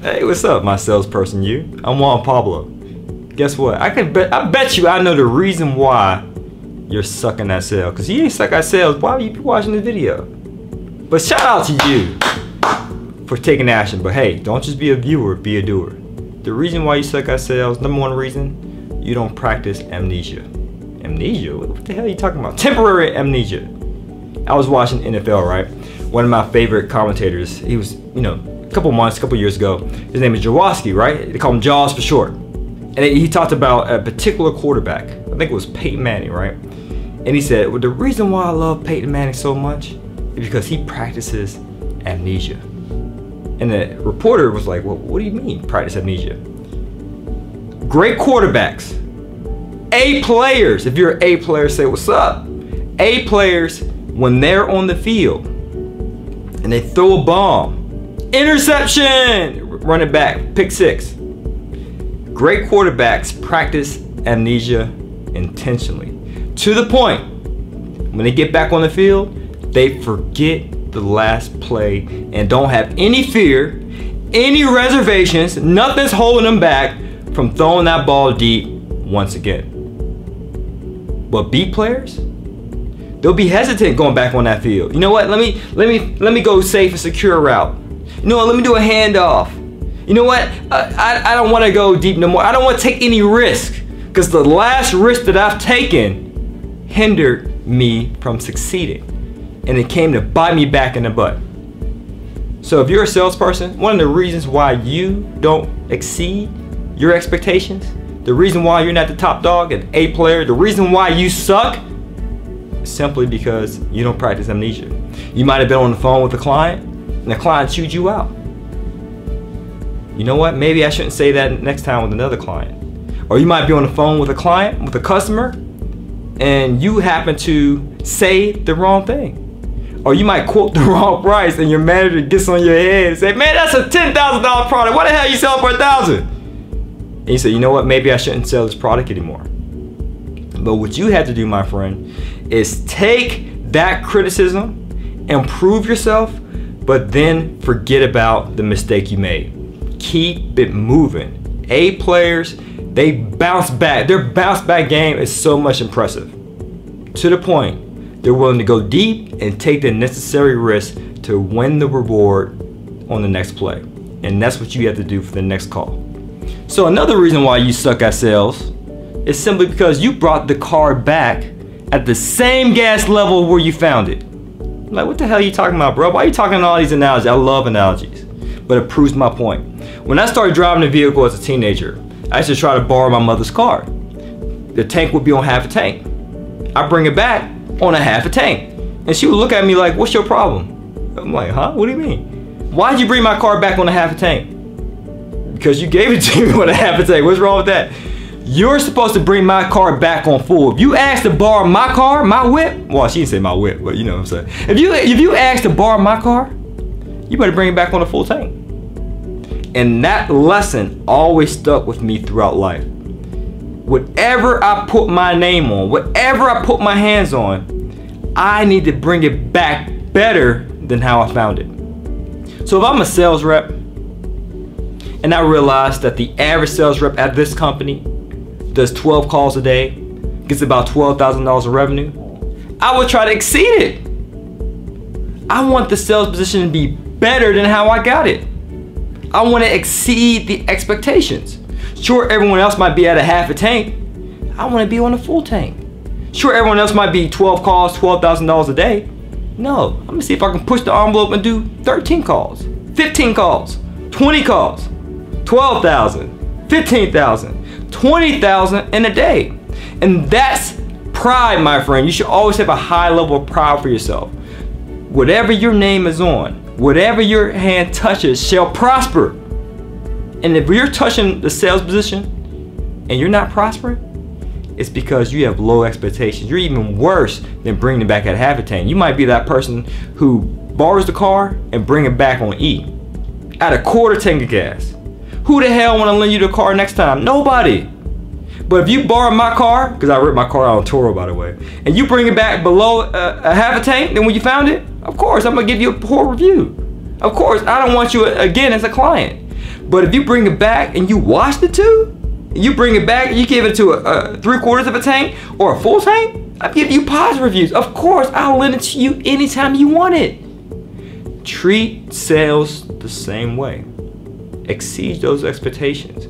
Hey, what's up, my salesperson? I'm Juan Pablo. Guess what? I bet you I know the reason why you're sucking at sales. Cause you ain't suck at sales. Why would you be watching the video? But shout out to you for taking action. But hey, don't just be a viewer, be a doer. The reason why you suck at sales, number one reason, you don't practice amnesia. Amnesia? What the hell are you talking about? Temporary amnesia. I was watching NFL, right? One of my favorite commentators, he was, a couple years ago. His name is Jaworski, right? They call him Jaws for short. And he talked about a particular quarterback. I think it was Peyton Manning, right? And he said, well, the reason why I love Peyton Manning so much is because he practices amnesia. And the reporter was like, well, what do you mean practice amnesia? Great quarterbacks, A players, if you're an A player, say what's up. A players, when they're on the field and they throw a bomb, interception, run it back, pick six. Great quarterbacks practice amnesia intentionally. To the point, when they get back on the field, they forget the last play and don't have any fear, any reservations, nothing's holding them back from throwing that ball deep once again. But B players, they'll be hesitant going back on that field. You know what? Let me go safe and secure route. You know what? Let me do a handoff. You know what? I don't want to go deep no more. I don't want to take any risk because the last risk that I've taken hindered me from succeeding, and it came to bite me back in the butt. So if you're a salesperson, one of the reasons why you don't exceed your expectations, the reason why you're not the top dog, an A player, the reason why you suck, is simply because you don't practice amnesia. You might have been on the phone with a client and the client chewed you out. You know what? Maybe I shouldn't say that next time with another client. Or you might be on the phone with a client, with a customer, and you happen to say the wrong thing. Or you might quote the wrong price and your manager gets on your head and say, man, that's a $10,000 product. Why the hell you sell it for $1,000? And you say, you know what? Maybe I shouldn't sell this product anymore. But what you have to do, my friend, is take that criticism, improve yourself, but then forget about the mistake you made. Keep it moving. A players, they bounce back. Their bounce back game is so much impressive. To the point, they're willing to go deep and take the necessary risk to win the reward on the next play. And that's what you have to do for the next call. So another reason why you suck at sales is simply because you brought the car back at the same gas level where you found it. Like, what the hell are you talking about, bro? Why are you talking all these analogies? I love analogies, but it proves my point. When I started driving a vehicle as a teenager, I used to try to borrow my mother's car. The tank would be on half a tank. I bring it back on a half a tank. And she would look at me like, what's your problem? I'm like, huh? What do you mean? Why'd you bring my car back on a half a tank? Because you gave it to me on a half a tank. What's wrong with that? You're supposed to bring my car back on full. If you ask to borrow my car, my whip, well, she didn't say my whip, but you know what I'm saying. If you ask to borrow my car, you better bring it back on a full tank. And that lesson always stuck with me throughout life. Whatever I put my name on, whatever I put my hands on, I need to bring it back better than how I found it. So if I'm a sales rep and I realize that the average sales rep at this company does 12 calls a day, gets about $12,000 of revenue, I would try to exceed it. I want the sales position to be better than how I got it. I want to exceed the expectations. Sure, everyone else might be at a half a tank. I want to be on a full tank. Sure, everyone else might be 12 calls, $12,000 a day. No, I'm gonna see if I can push the envelope and do 13 calls, 15 calls, 20 calls, 12,000, 15,000, 20,000 in a day. And that's pride, my friend. You should always have a high level of pride for yourself. Whatever your name is on, whatever your hand touches shall prosper. And if you're touching the sales position and you're not prospering, it's because you have low expectations. You're even worse than bringing it back at half a tank. You might be that person who borrows the car and bring it back on E at a quarter tank of gas. Who the hell want to lend you the car next time? Nobody. But if you borrow my car, because I ripped my car out on Toro, by the way, and you bring it back below a half a tank than when you found it, of course I'm gonna give you a poor review. Of course I don't want you again as a client. But if you bring it back and you washed it too, you bring it back and you give it to a 3/4 of a tank or a full tank, I give you positive reviews. Of course, I'll lend it to you anytime you want it. Treat sales the same way. Exceed those expectations.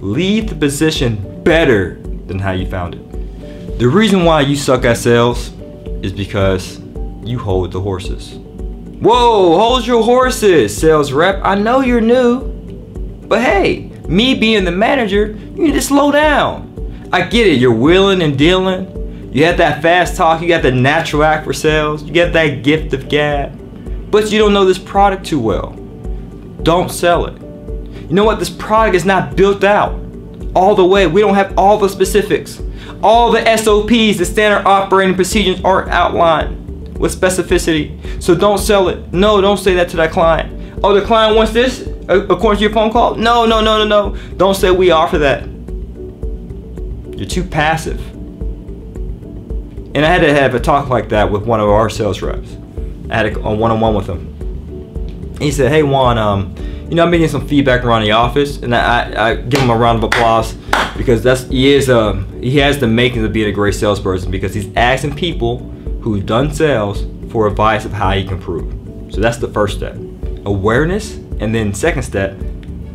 Leave the position better than how you found it. The reason why you suck at sales is because you hold the horses. Whoa, hold your horses, sales rep. I know you're new, but hey, me being the manager, you need to slow down. I get it, you're wheeling and dealing. You have that fast talk, you got the natural act for sales, you got that gift of gab, but you don't know this product too well. Don't sell it. You know what, this product is not built out all the way. We don't have all the specifics. All the SOPs, the standard operating procedures aren't outlined with specificity. So don't sell it. No, don't say that to that client. Oh, the client wants this according to your phone call? No. Don't say we offer that. You're too passive. And I had to have a talk like that with one of our sales reps. I had a one-on-one with him. And he said, hey Juan, you know, I'm getting some feedback around the office, and I give him a round of applause because he has the makings of being a great salesperson, because he's asking people who've done sales for advice of how he can improve. So that's the first step, awareness, and then second step,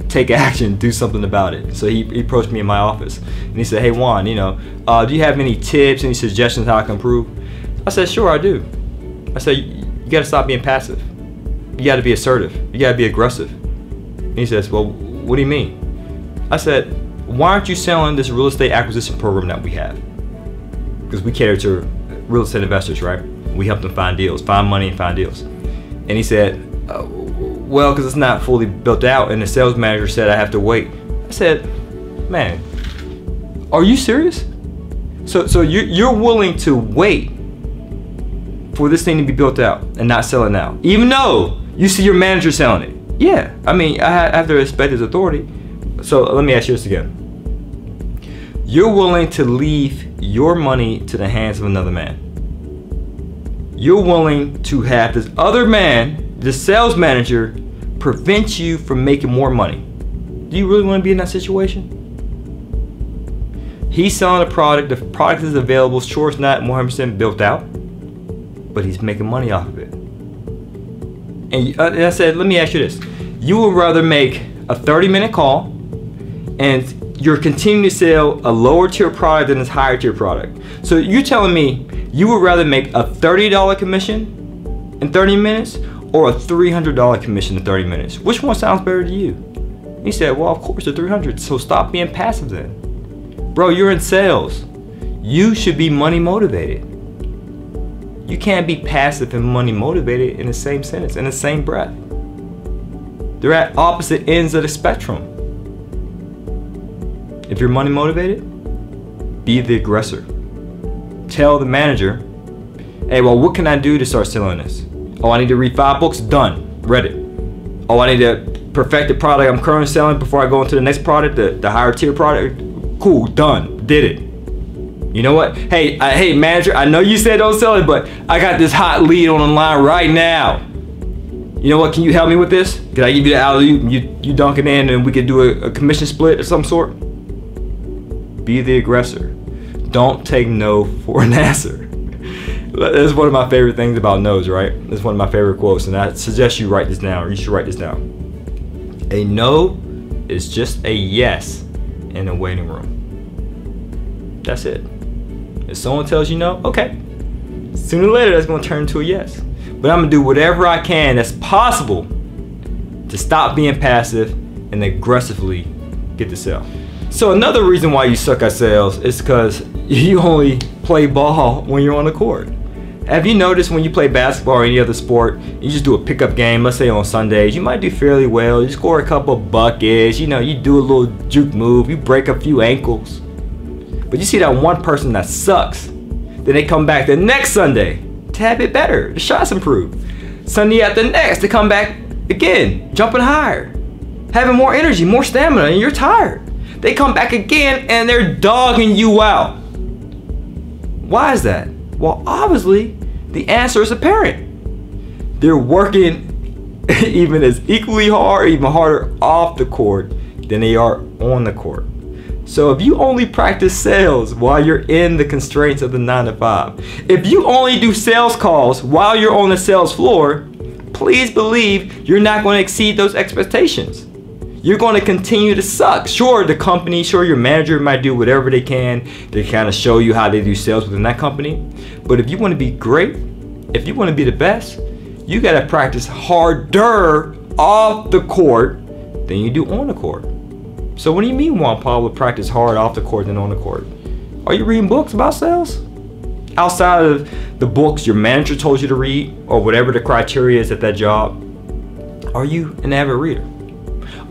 take action, do something about it. So he approached me in my office and he said, hey Juan, you know, do you have any tips, any suggestions how I can improve? I said, sure, I do. I said, you got to stop being passive. You got to be assertive. You got to be aggressive. And he says, well, what do you mean? I said, why aren't you selling this real estate acquisition program that we have? Because we cater to real estate investors, right? We help them find deals, find money and find deals. And he said, well, because it's not fully built out, and the sales manager said I have to wait. I said, man, are you serious? So you're willing to wait for this thing to be built out and not sell it now, even though you see your manager selling it? Yeah, I mean, I have to respect his authority. So let me ask you this again. You're willing to leave your money to the hands of another man. You're willing to have this other man, the sales manager, prevent you from making more money. Do you really want to be in that situation? He's selling a product, the product is available, sure it's not 100% built out, but he's making money off of it. And I said, let me ask you this. You would rather make a 30-minute call and you're continuing to sell a lower tier product than this higher tier product. So you're telling me you would rather make a $30 commission in 30 minutes or a $300 commission in 30 minutes? Which one sounds better to you? He said, well, of course the 300. So stop being passive then. Bro, you're in sales. You should be money motivated. You can't be passive and money motivated in the same sentence, in the same breath. They're at opposite ends of the spectrum. If you're money motivated, be the aggressor. Tell the manager, hey, well, what can I do to start selling this? Oh, I need to read 5 books? Done. Read it. Oh, I need to perfect the product I'm currently selling before I go into the next product, the higher tier product? Cool, done. Did it. You know what? Hey, manager, I know you said don't sell it, but I got this hot lead on the line right now. You know what? Can you help me with this? Can I give you the alley-oop? You dunk it in and we could do a commission split of some sort? Be the aggressor. Don't take no for an answer. That's one of my favorite things about no's, right? That's one of my favorite quotes, and I suggest you write this down, or you should write this down. A no is just a yes in a waiting room. That's it. If someone tells you no, okay. Sooner or later, that's gonna turn into a yes. But I'm gonna do whatever I can that's possible to stop being passive and aggressively get the sale. So another reason why you suck at sales is because you only play ball when you're on the court. Have you noticed when you play basketball or any other sport, you just do a pickup game, let's say on Sundays, you might do fairly well, you score a couple buckets, you know, you do a little juke move, you break a few ankles. But you see that one person that sucks, then they come back the next Sunday to have it better, the shots improve. Sunday after next, they come back again, jumping higher, having more energy, more stamina, and you're tired. They come back again and they're dogging you out. Why is that? Well, obviously, the answer is apparent. They're working even as equally hard, even harder off the court than they are on the court. So if you only practice sales while you're in the constraints of the 9 to 5, if you only do sales calls while you're on the sales floor, please believe you're not going to exceed those expectations. You're going to continue to suck. Sure, the company, sure, your manager might do whatever they can to kind of show you how they do sales within that company. But if you want to be great, if you want to be the best, you got to practice harder off the court than you do on the court. So what do you mean, Juan Pablo, practice hard off the court than on the court? Are you reading books about sales? Outside of the books your manager told you to read, or whatever the criteria is at that job, are you an avid reader?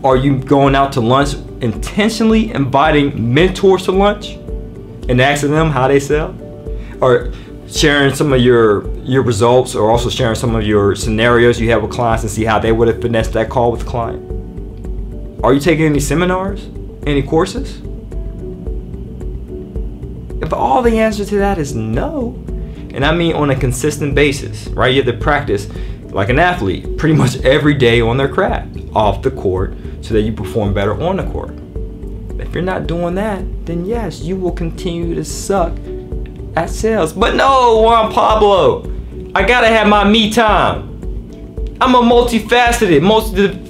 Are you going out to lunch, intentionally inviting mentors to lunch and asking them how they sell? Or sharing some of your results, or also sharing some of your scenarios you have with clients and see how they would have finessed that call with the client? Are you taking any seminars, any courses? If all the answer to that is no, and I mean on a consistent basis, right? You have to practice like an athlete pretty much every day on their craft off the court so that you perform better on the court. If you're not doing that, then yes, you will continue to suck at sales. But no, Juan Pablo, I gotta have my me time. I'm a multifaceted,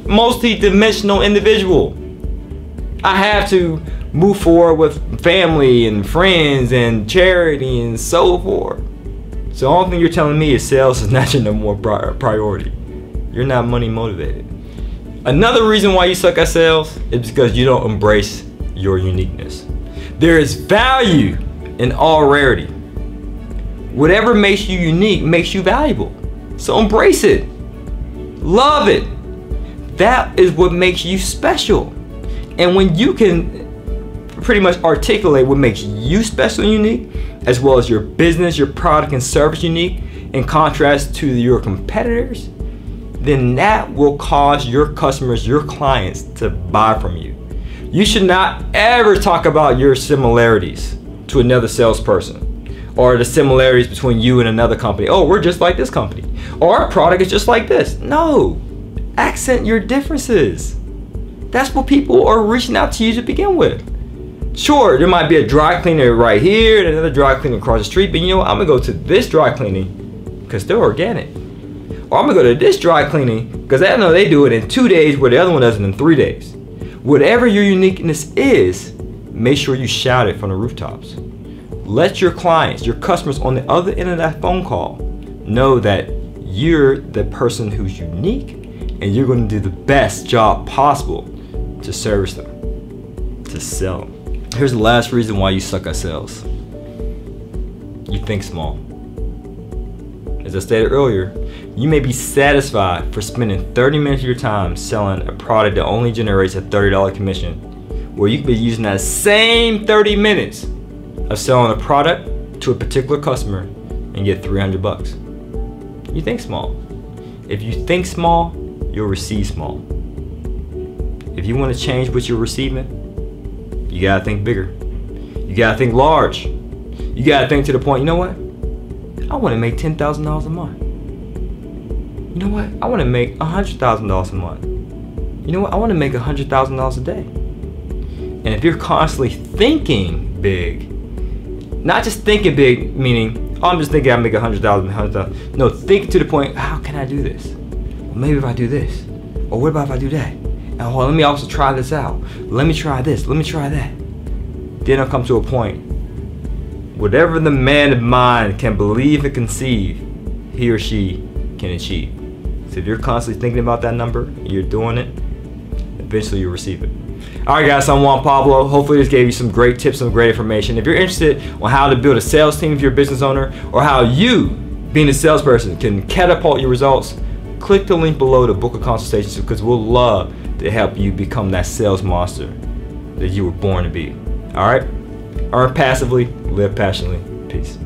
multi-dimensional individual. I have to move forward with family and friends and charity and so forth. So the only thing you're telling me is sales is not your number one priority. You're not money motivated. Another reason why you suck at sales is because you don't embrace your uniqueness. There is value in all rarity. Whatever makes you unique makes you valuable. So embrace it. Love it. That is what makes you special. And when you can pretty much articulate what makes you special and unique, as well as your business, your product and service unique, in contrast to your competitors, then that will cause your customers, your clients to buy from you. You should not ever talk about your similarities to another salesperson, or the similarities between you and another company. Oh, we're just like this company, or our product is just like this. No, accent your differences. That's what people are reaching out to you to begin with. Sure, there might be a dry cleaner right here and another dry cleaner across the street, but you know what? I'm gonna go to this dry cleaning because they're organic. Or I'm gonna go to this dry cleaning because I know they do it in 2 days where the other one does it in 3 days. Whatever your uniqueness is, make sure you shout it from the rooftops. Let your clients, your customers on the other end of that phone call know that you're the person who's unique and you're gonna do the best job possible to service them, to sell them. Here's the last reason why you suck at sales. You think small. As I stated earlier, you may be satisfied for spending 30 minutes of your time selling a product that only generates a $30 commission, where you could be using that same 30 minutes of selling a product to a particular customer and get 300 bucks. You think small. If you think small, you'll receive small. If you want to change what you're receiving, you gotta think bigger. You gotta think large. You gotta think to the point, you know what? I wanna make $10,000 a month. You know what? I wanna make $100,000 a month. You know what? I wanna make $100,000 a day. And if you're constantly thinking big, not just thinking big, meaning, oh, I'm just thinking I make $100,000. No, think to the point, how can I do this? Well, maybe if I do this. Or what about if I do that? And let me also try this out. Let me try this. Let me try that. Then I'll come to a point. Whatever the man of mind can believe and conceive, he or she can achieve. So if you're constantly thinking about that number, and you're doing it, eventually you'll receive it. Alright guys, I'm Juan Pablo. Hopefully this gave you some great tips, some great information. If you're interested on how to build a sales team if you're a business owner, or how you, being a salesperson, can catapult your results, click the link below to book a consultation, because we'll love to help you become that sales monster that you were born to be. Alright? Earn passively, live passionately. Peace.